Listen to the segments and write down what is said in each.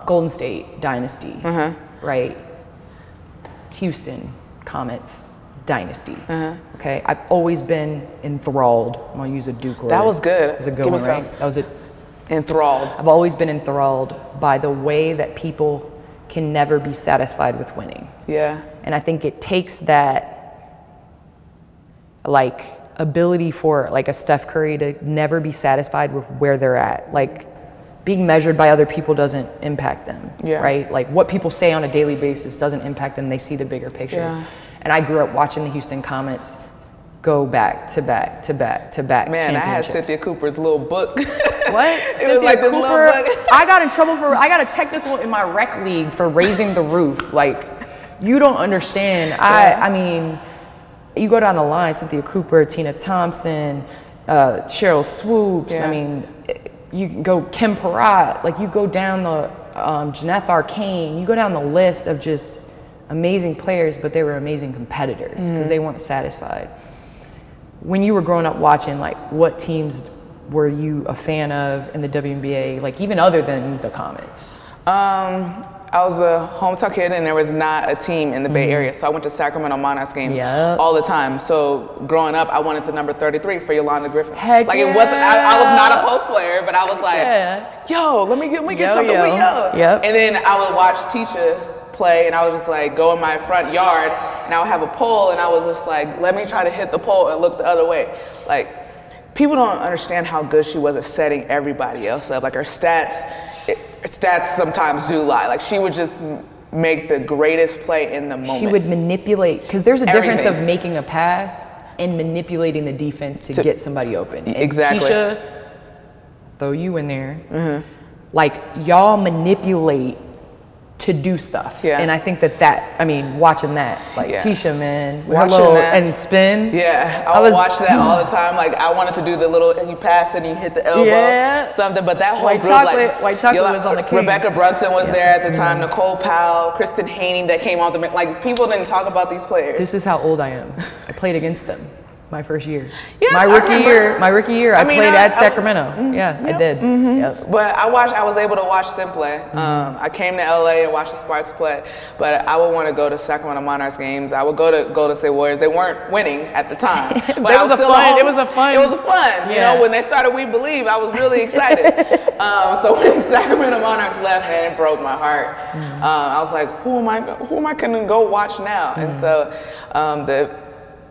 Golden State, dynasty, right? Houston, Comets, dynasty. Okay, I've always been enthralled. I'm gonna use a Duke word. That was good. It was a good one, right? That was it. Enthralled. I've always been enthralled by the way that people can never be satisfied with winning. Yeah. And I think it takes that, like, ability for like a Steph Curry to never be satisfied with where they're at. Like, being measured by other people doesn't impact them, right? Like, what people say on a daily basis doesn't impact them. They see the bigger picture. Yeah. And I grew up watching the Houston Comets go back to back to back to back. Man, I had Cynthia Cooper's little book. What? It was like this little book. I got in trouble I got a technical in my rec league for raising the roof. Like, you don't understand. I mean, you go down the line, Cynthia Cooper, Tina Thompson, Cheryl Swoops. I mean, you can go Kim Peratt. Like, you go down the Janeth Arcane. You go down the list of just amazing players, but they were amazing competitors because they weren't satisfied. When you were growing up watching, like, what teams were you a fan of in the WNBA, like, even other than the Comets? I was a hometown kid, and there was not a team in the Bay Area, so I went to Sacramento Monarchs game all the time. So growing up, I wanted the number 33 for Yolanda Griffin. Heck like, it wasn't. I was not a post player, but I was like, yo, let me get something with yo. And then I would watch Tisha play, and I would just like go in my front yard, and I would have a pole, and I was just like, let me try to hit the pole and look the other way. Like, people don't understand how good she was at setting everybody else up. Like, her stats sometimes do lie. Like, she would just make the greatest play in the moment. She would manipulate, because there's a difference of making a pass and manipulating the defense to get somebody open. And exactly. Tisha, throw you in there. Like, y'all manipulate to do stuff. And I think I mean, watching that, like, Tisha, man, with her little and spin. I would watch that all the time. Like, I wanted to do the little, you pass and you hit the elbow, something, but that whole White group, Chocolate, White Chocolate was on the Kings. Rebecca Brunson was there at the time, Nicole Powell, Kristen Haney that came on the, like, people didn't talk about these players. This is how old I am. I played against them. My first year. My rookie year, I played at Sacramento. I did. But I was able to watch them play. I came to LA and watched the Sparks play, but I would want to go to Sacramento Monarchs games. I would go to Golden State Warriors. They weren't winning at the time. But it was fun. It was fun. You know, when they started We Believe, I was really excited. So when Sacramento Monarchs left, man, it broke my heart. I was like, who am I going to go watch now? And so the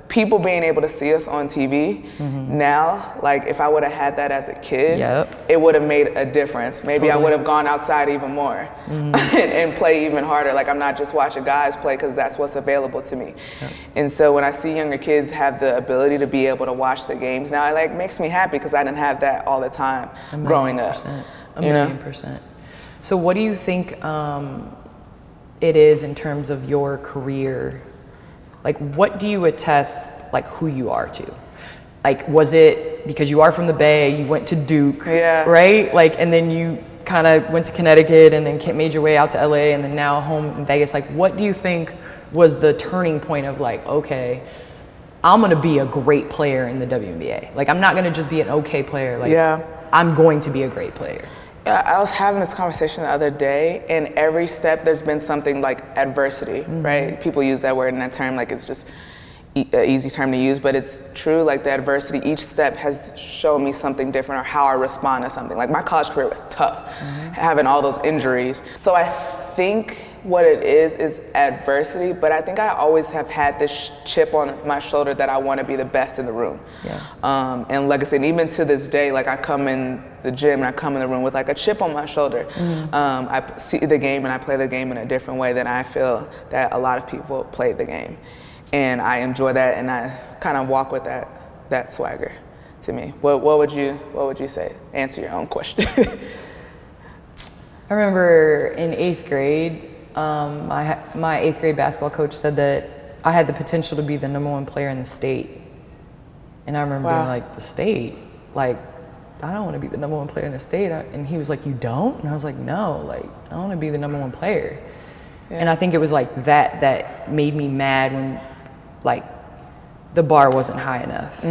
people being able to see us on TV now, like, if I would have had that as a kid, it would have made a difference. Maybe I would have gone outside even more and play even harder. Like, I'm not just watching guys play because that's what's available to me. And so when I see younger kids have the ability to be able to watch the games now, it like makes me happy because I didn't have that all the time growing up. A million percent. So what do you think it is in terms of your career? Like, what do you attest, like, who you are to? Like, was it because you are from the Bay, you went to Duke, right? Like, and then you kind of went to Connecticut and then made your way out to LA and then now home in Vegas. Like, what do you think was the turning point of, like, okay, I'm going to be a great player in the WNBA. Like, I'm not going to just be an okay player. Like, I'm going to be a great player. I was having this conversation the other day, and every step there's been something like adversity, right? People use that word and that term like it's just an easy term to use, but it's true. Like, the adversity, each step has shown me something different or how I respond to something. Like, my college career was tough, having all those injuries. So I think what it is adversity, but I think I always have had this chip on my shoulder that I want to be the best in the room. And like I said, even to this day, like, I come in the gym and I come in the room with like a chip on my shoulder. I see the game and I play the game in a different way than I feel that a lot of people play the game. And I enjoy that, and I kind of walk with that swagger to me. What would you say? Answer your own question. I remember in 8th grade, my 8th grade basketball coach said that I had the potential to be the #1 player in the state. And I remember being like, the state? Like, I don't want to be the #1 player in the state. And he was like, you don't? And I was like, no, like, I want to be the #1 player. And I think it was like that made me mad when, like, the bar wasn't high enough.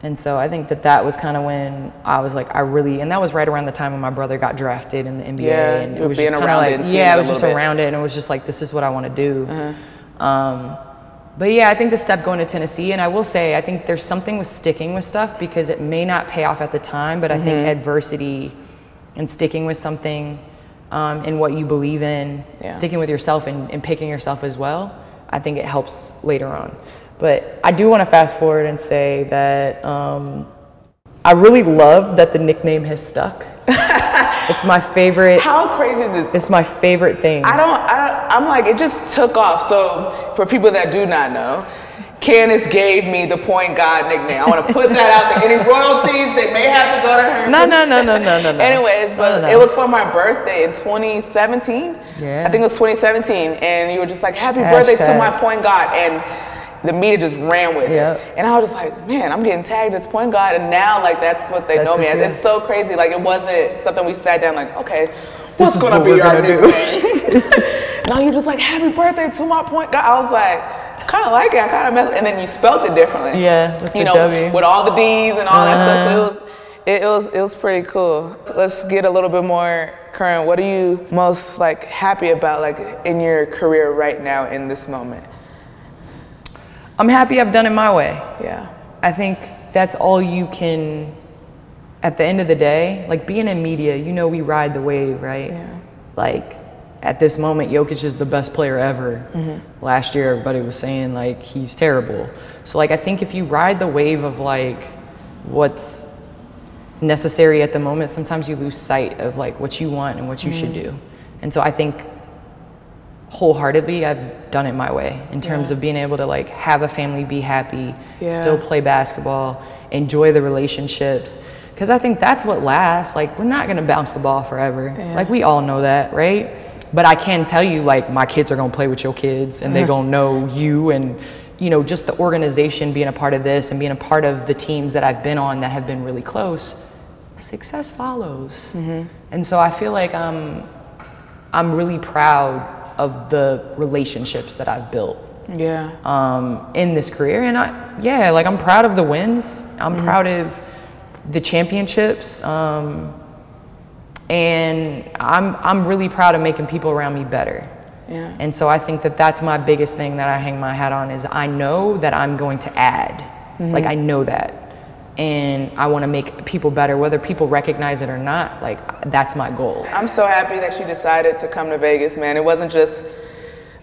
And so I think that was kind of when I was like, and that was right around the time when my brother got drafted in the NBA. Yeah, and it was being just kind of around like, it and seeing yeah, it I a was just little bit. around it, and it was just like, this is what I want to do. But yeah, I think the step going to Tennessee, and I will say, I think there's something with sticking with stuff because it may not pay off at the time, but I think adversity and sticking with something in what you believe in, sticking with yourself and picking yourself as well, I think it helps later on. But I do want to fast forward and say that I really love that the nickname has stuck. It's my favorite. How crazy is this? It's my favorite thing. I'm like, it just took off. So for people that do not know, Candace gave me the point guard nickname. I want to put that out there. Any royalties that may have to go to her. No. Anyways, but it was for my birthday in 2017. Yeah. I think it was 2017. And you were just like, happy birthday to my point guard. And the media just ran with it. And I was just like, man, I'm getting tagged as point guard. And now, like, that's what they know me as. It's so crazy. Like, it wasn't something we sat down like, okay, what's going to be our nickname? No, you're just like, happy birthday to my point guard. I was like, I kind of like it. I kind of mess. And then you spelled it differently. Yeah, with the W. With all the D's and all that stuff. So it was pretty cool. Let's get a little bit more current. What are you most, like, happy about, like, in your career right now in this moment? I'm happy I've done it my way. Yeah. I think that's all you can, at the end of the day, like being in media, we ride the wave, right? Yeah. Like at this moment, Jokic is the best player ever. Last year, everybody was saying like he's terrible. So like I think if you ride the wave of like what's necessary at the moment, sometimes you lose sight of like what you want and what you should do. And so I think wholeheartedly I've done it my way in terms of being able to like have a family, be happy, still play basketball, enjoy the relationships, because I think that's what lasts. Like we're not gonna bounce the ball forever. Like we all know that, right? But I can tell you like my kids are gonna play with your kids and they're gonna know you, and just the organization, being a part of this and being a part of the teams that I've been on that have been really close, success follows. And so I feel like I'm really proud of the relationships that I've built in this career. And I'm proud of the wins. I'm proud of the championships. And I'm really proud of making people around me better. And so I think that that's my biggest thing that I hang my hat on is I know that I'm going to add. Like I know that. And I want to make people better, whether people recognize it or not. Like that's my goal. I'm so happy that you decided to come to Vegas, man. It wasn't just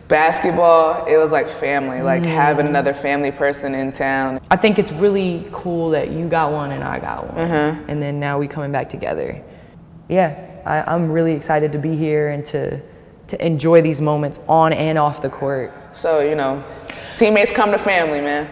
basketball, it was like family, like having another family person in town. I think it's really cool that you got one and I got one. And then now we coming back together. Yeah, I'm really excited to be here and to enjoy these moments on and off the court. So, teammates come to family, man.